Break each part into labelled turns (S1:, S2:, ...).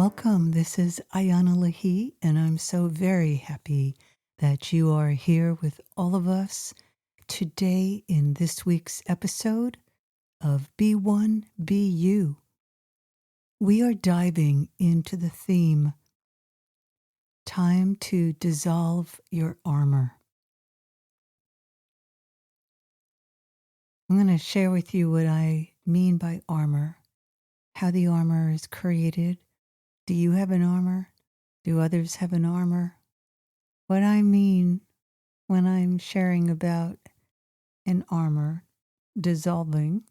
S1: welcome. This is Ayana Lahi, and I'm so very happy that you are here with all of us today in this week's episode of Be One, Be You. We are diving into the theme, Time to Dissolve Your Armor. I'm going to share with you what I mean by armor, how the armor is created. Do you have an armor? Do others have an armor? What I mean when I'm sharing about an armor dissolving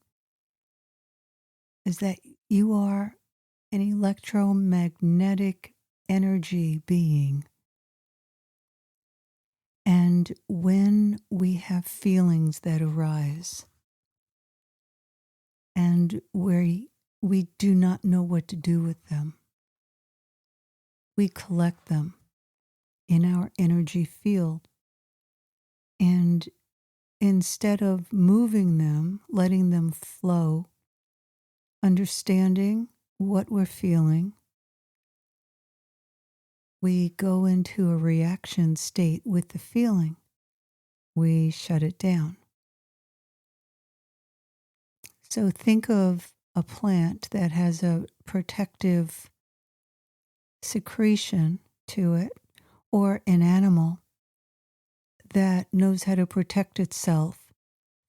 S1: is that you are an electromagnetic energy being. And when we have feelings that arise and where we do not know what to do with them, we collect them in our energy field. And instead of moving them, letting them flow, understanding what we're feeling, we go into a reaction state with the feeling. We shut it down. So think of a plant that has a protective secretion to it, or an animal that knows how to protect itself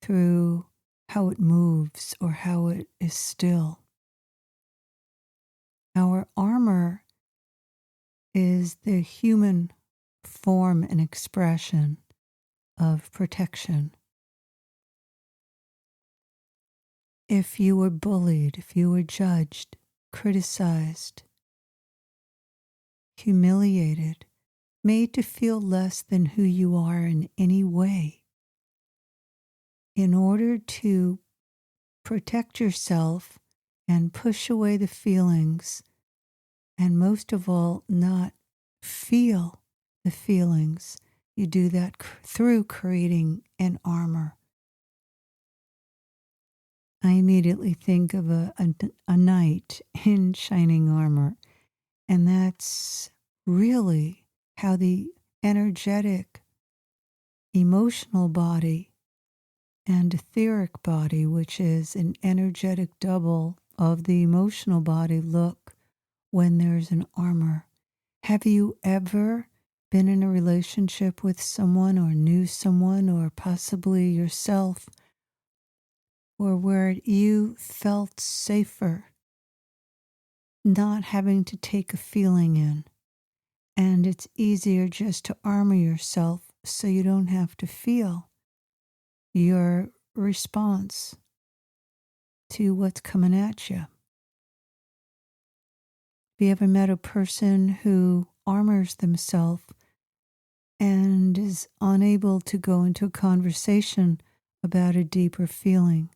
S1: through how it moves or how it is still. Our armor is the human form and expression of protection. If you were bullied, if you were judged, criticized, humiliated, made to feel less than who you are in any way, in order to protect yourself and push away the feelings, and most of all, not feel the feelings, you do that through creating an armor. I immediately think of a knight in shining armor, and that's really how the energetic, emotional body and etheric body, which is an energetic double of the emotional body, look when there's an armor. Have you ever been in a relationship with someone or knew someone or possibly yourself, or where you felt safer not having to take a feeling in, and it's easier just to armor yourself so you don't have to feel your response to what's coming at you? Have you ever met a person who armors themselves and is unable to go into a conversation about a deeper feeling?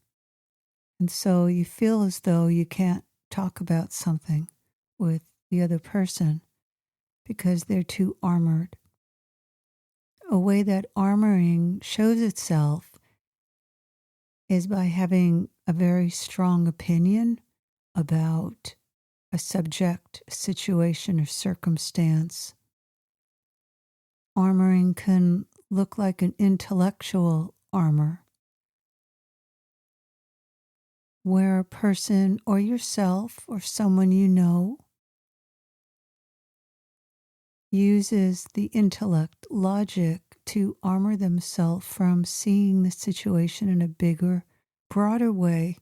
S1: And so you feel as though you can't talk about something with the other person because they're too armored. A way that armoring shows itself is by having a very strong opinion about a subject, situation, or circumstance. Armoring can look like an intellectual armor, where a person or yourself or someone you know uses the intellect, logic, to armor themselves from seeing the situation in a bigger, broader way,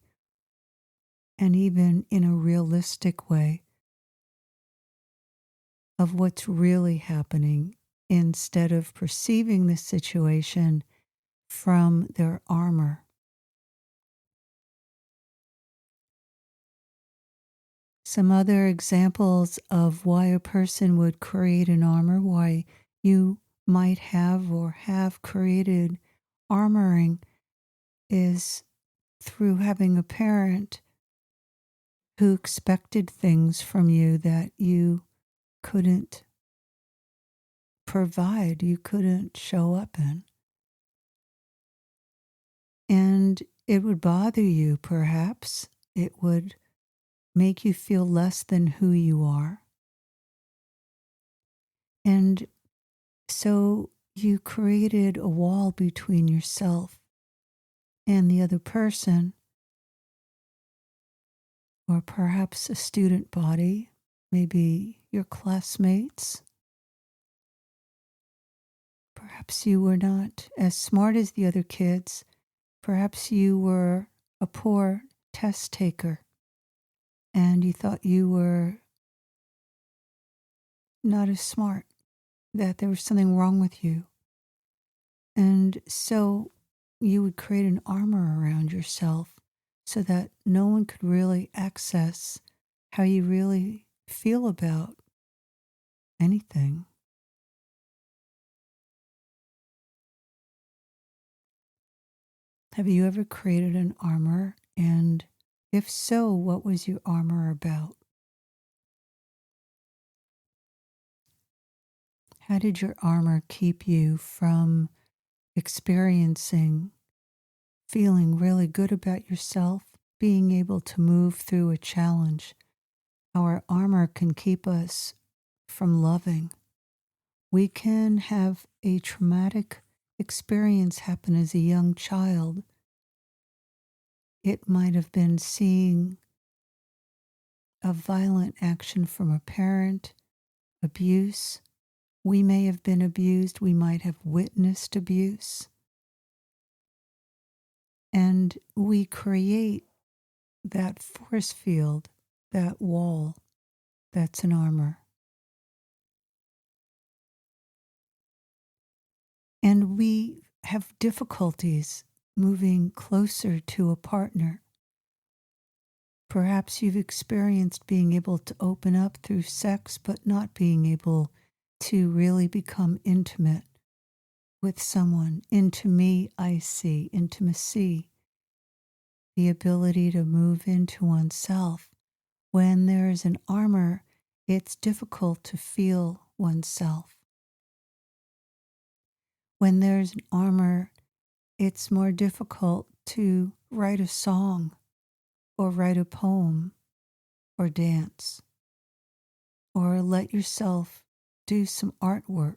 S1: and even in a realistic way of what's really happening, instead of perceiving the situation from their armor. Some other examples of why a person would create an armor, why you might have or have created armoring, is through having a parent who expected things from you that you couldn't provide, you couldn't show up in. And it would bother you, perhaps. It would make you feel less than who you are. And so you created a wall between yourself and the other person, or perhaps a student body, maybe your classmates. Perhaps you were not as smart as the other kids. Perhaps you were a poor test taker and you thought you were not as smart, that there was something wrong with you. And so you would create an armor around yourself so that no one could really access how you really feel about anything. Have you ever created an armor? And if so, what was your armor about? How did your armor keep you from experiencing feeling really good about yourself, being able to move through a challenge? Our armor can keep us from loving. We can have a traumatic experience happen as a young child. It might have been seeing a violent action from a parent, abuse. We may have been abused. We might have witnessed abuse. And we create that force field, that wall, that's an armor. And we have difficulties moving closer to a partner. Perhaps you've experienced being able to open up through sex, but not being able to really become intimate with someone. Intimacy, the ability to move into oneself. When there is an armor, it's difficult to feel oneself. When there's an armor, it's more difficult to write a song or write a poem or dance or let yourself do some artwork.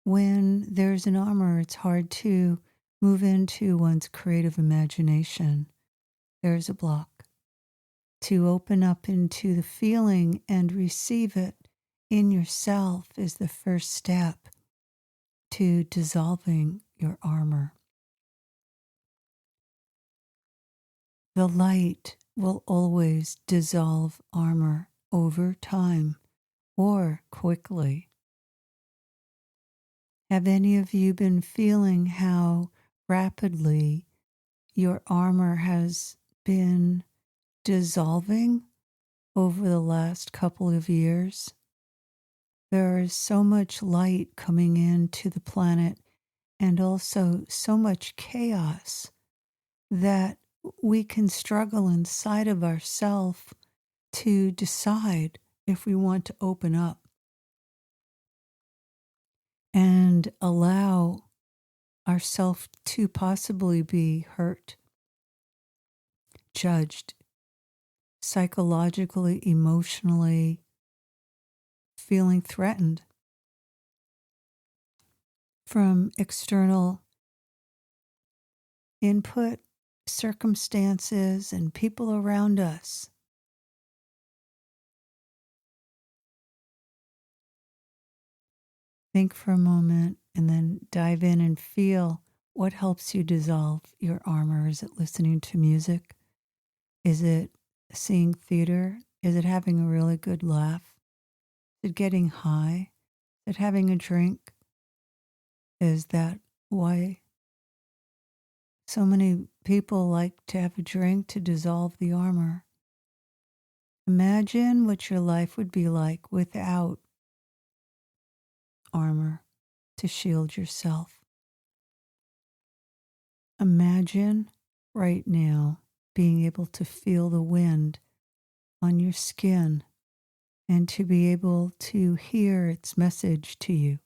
S1: When there's an armor, it's hard to move into one's creative imagination. There's a block. To open up into the feeling and receive it in yourself is the first step to dissolving your armor. The light will always dissolve armor over time or quickly. Have any of you been feeling how rapidly your armor has been dissolving over the last couple of years? There is so much light coming into the planet and also so much chaos that we can struggle inside of ourselves to decide if we want to open up and allow ourselves to possibly be hurt, judged, psychologically, emotionally, feeling threatened from external input, circumstances, and people around us. Think for a moment and then dive in and feel what helps you dissolve your armor. Is it listening to music? Is it seeing theater? Is it having a really good laugh? Is it getting high? Is it having a drink? Is that why so many people like to have a drink to dissolve the armor? Imagine what your life would be like without armor to shield yourself. Imagine right now being able to feel the wind on your skin and to be able to hear its message to you.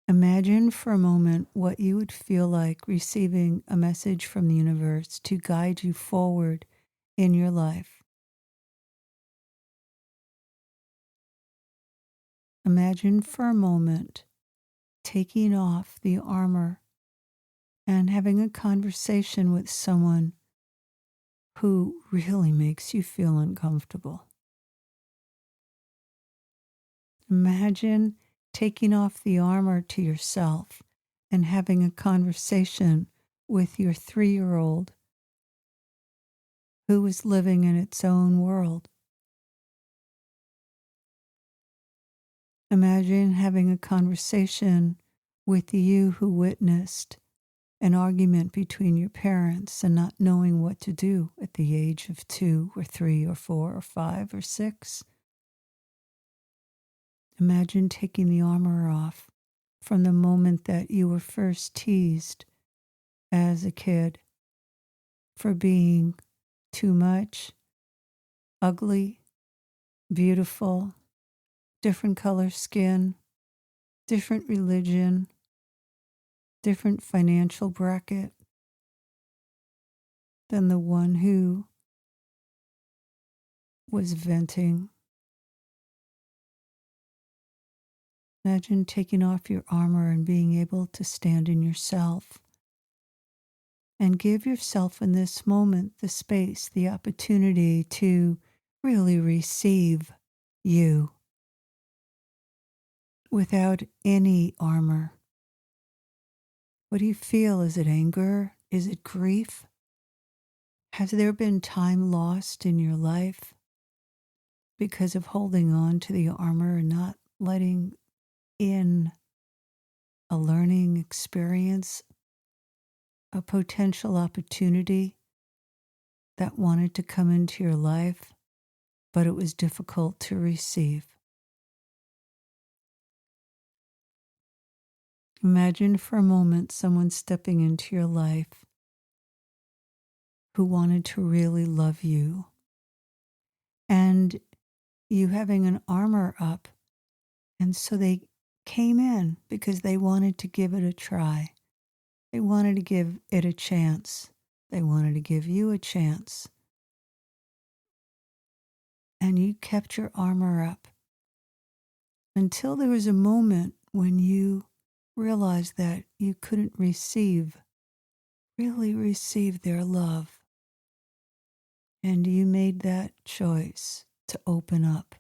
S1: Imagine for a moment what you would feel like receiving a message from the universe to guide you forward in your life. Imagine for a moment taking off the armor and having a conversation with someone who really makes you feel uncomfortable. Imagine taking off the armor to yourself and having a conversation with your 3-year-old who is living in its own world. Imagine having a conversation with you who witnessed an argument between your parents and not knowing what to do at the age of 2 or 3 or 4 or 5 or 6. Imagine taking the armor off from the moment that you were first teased as a kid for being too much, ugly, beautiful, different color skin, different religion, different financial bracket than the one who was venting. Imagine taking off your armor and being able to stand in yourself and give yourself in this moment the space, the opportunity to really receive you without any armor. What do you feel? Is it anger? Is it grief? Has there been time lost in your life because of holding on to the armor and not letting in a learning experience, a potential opportunity that wanted to come into your life, but it was difficult to receive? Imagine for a moment someone stepping into your life who wanted to really love you and you having an armor up. And so they came in because they wanted to give it a try. They wanted to give it a chance. They wanted to give you a chance. And you kept your armor up until there was a moment when you realized that you couldn't really receive their love. And you made that choice to open up.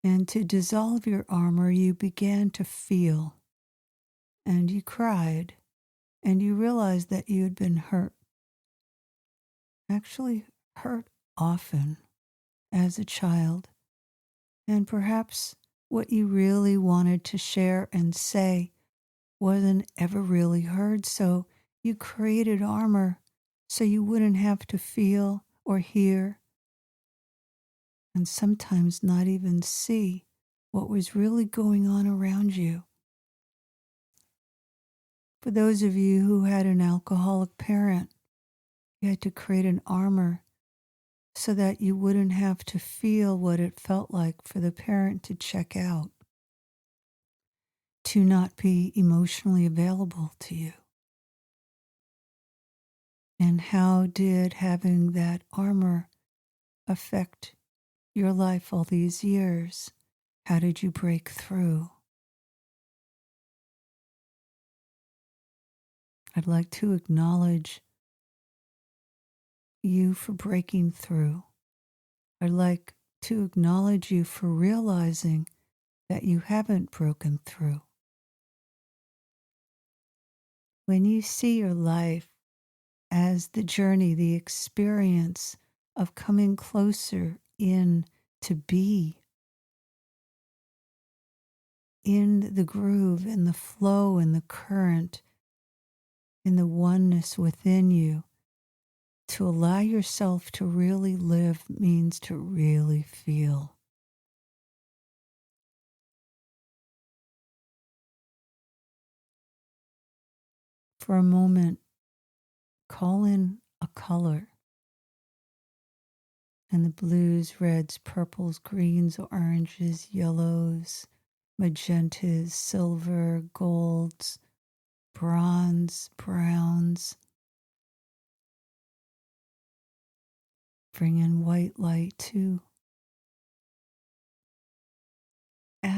S1: And to dissolve your armor, you began to feel. And you cried. And you realized that you had been hurt. Actually, hurt often as a child. And perhaps what you really wanted to share and say wasn't ever really heard. So you created armor so you wouldn't have to feel or hear and sometimes not even see what was really going on around you. For those of you who had an alcoholic parent, you had to create an armor so that you wouldn't have to feel what it felt like for the parent to check out, to not be emotionally available to you. And how did having that armor affect your life all these years? How did you break through? I'd like to acknowledge you for breaking through. I'd like to acknowledge you for realizing that you haven't broken through. When you see your life as the journey, the experience of coming closer in to be, in the groove, in the flow, in the current, in the oneness within you, to allow yourself to really live means to really feel. For a moment, call in a color. And the blues, reds, purples, greens, oranges, yellows, magentas, silver, golds, bronze, browns. Bring in white light too.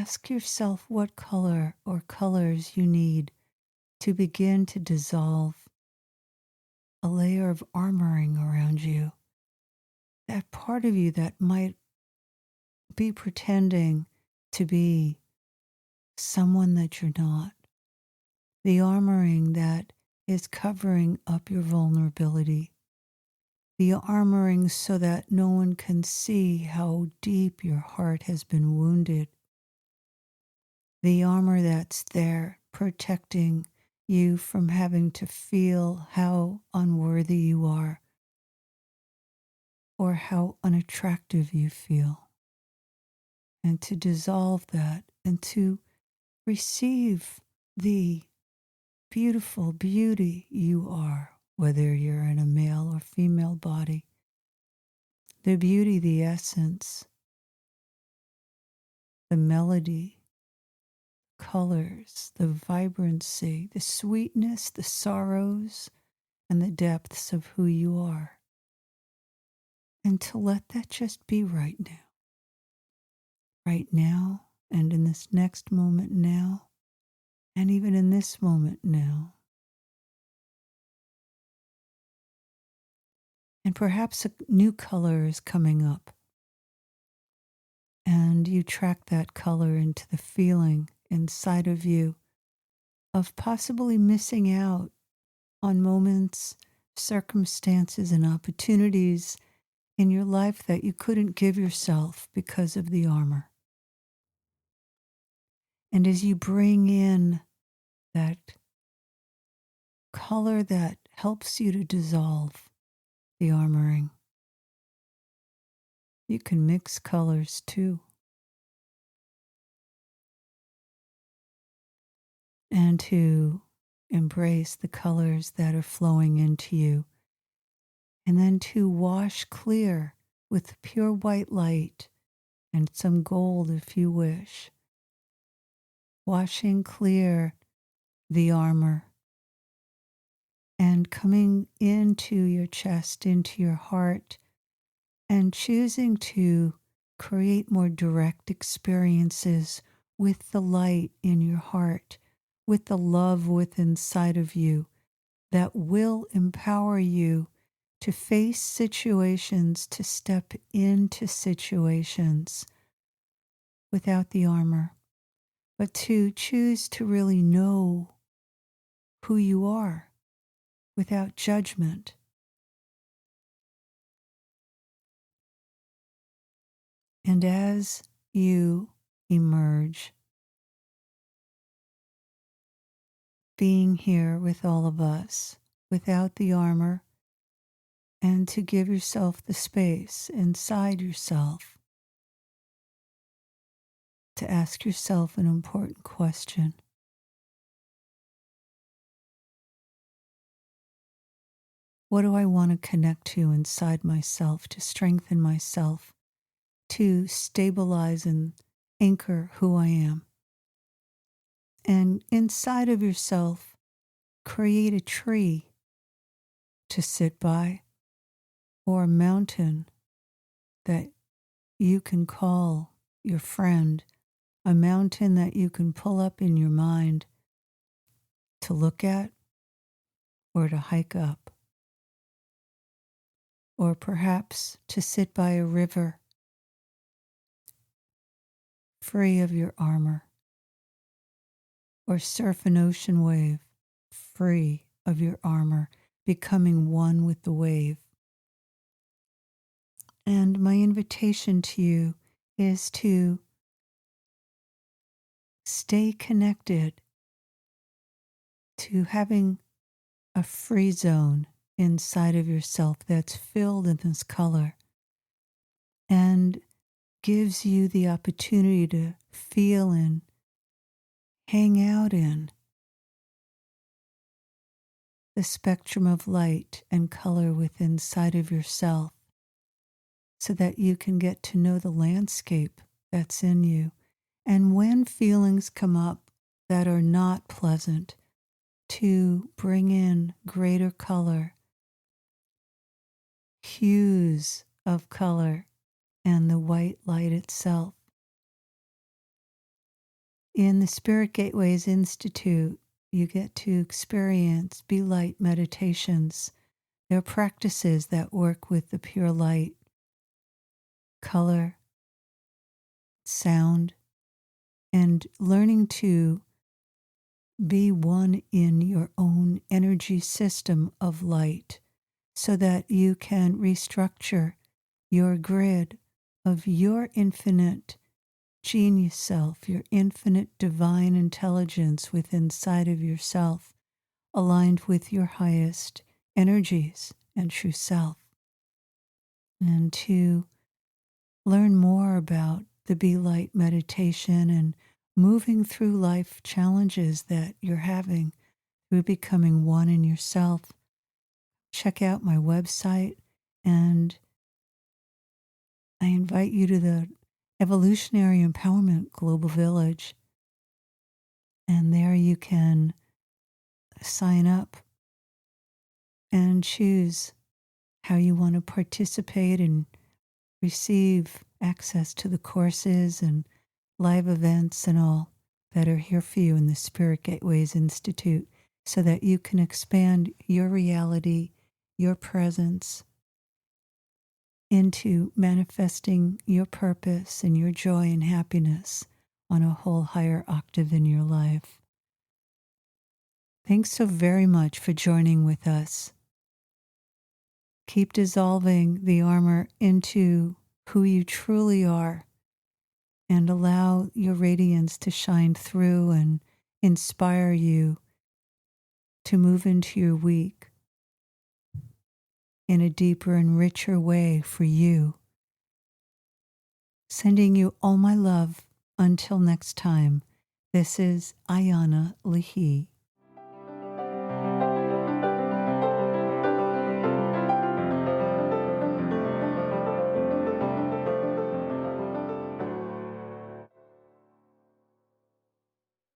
S1: ask yourself what color or colors you need to begin to dissolve a layer of armoring around you. That part of you that might be pretending to be someone that you're not. The armoring that is covering up your vulnerability. The armoring so that no one can see how deep your heart has been wounded. The armor that's there protecting you from having to feel how unworthy you are or how unattractive you feel. And to dissolve that and to receive the beautiful beauty you are, whether you're in a male or female body. The beauty, the essence, the melody, colors, the vibrancy, the sweetness, the sorrows, and the depths of who you are. And to let that just be right now. Right now, and in this next moment now, and even in this moment now. And perhaps a new color is coming up. And you track that color into the feeling inside of you of possibly missing out on moments, circumstances, and opportunities in your life that you couldn't give yourself because of the armor. And as you bring in that color that helps you to dissolve the armoring, you can mix colors too. And to embrace the colors that are flowing into you. And then to wash clear with pure white light and some gold if you wish. Washing clear the armor and coming into your chest, into your heart, and choosing to create more direct experiences with the light in your heart, with the love within inside of you that will empower you to face situations, to step into situations without the armor, but to choose to really know who you are without judgment. And as you emerge, being here with all of us without the armor, and to give yourself the space inside yourself to ask yourself an important question. What do I want to connect to inside myself, to strengthen myself, to stabilize and anchor who I am? And inside of yourself, create a tree to sit by or a mountain that you can call your friend, a mountain that you can pull up in your mind to look at or to hike up, or perhaps to sit by a river free of your armor, or surf an ocean wave free of your armor, becoming one with the wave. And my invitation to you is to stay connected to having a free zone inside of yourself that's filled in this color and gives you the opportunity to feel and hang out in the spectrum of light and color within inside of yourself so that you can get to know the landscape that's in you. And when feelings come up that are not pleasant, to bring in greater color, hues of color, and the white light itself. In the Spirit Gateways Institute, you get to experience Be Light meditations. They're practices that work with the pure light, color, sound, and learning to be one in your own energy system of light so that you can restructure your grid of your infinite genius self, your infinite divine intelligence within inside of yourself, aligned with your highest energies and true self. And to learn more about the Be Light meditation and moving through life challenges that you're having through becoming one in yourself, check out my website, and I invite you to the Evolutionary Empowerment Global Village. And there you can sign up and choose how you want to participate and receive access to the courses and live events and all that are here for you in the Spirit Gateways Institute so that you can expand your reality, your presence into manifesting your purpose and your joy and happiness on a whole higher octave in your life. Thanks so very much for joining with us. Keep dissolving the armor into who you truly are and allow your radiance to shine through and inspire you to move into your week in a deeper and richer way for you. Sending you all my love until next time. This is Ayana Lehi.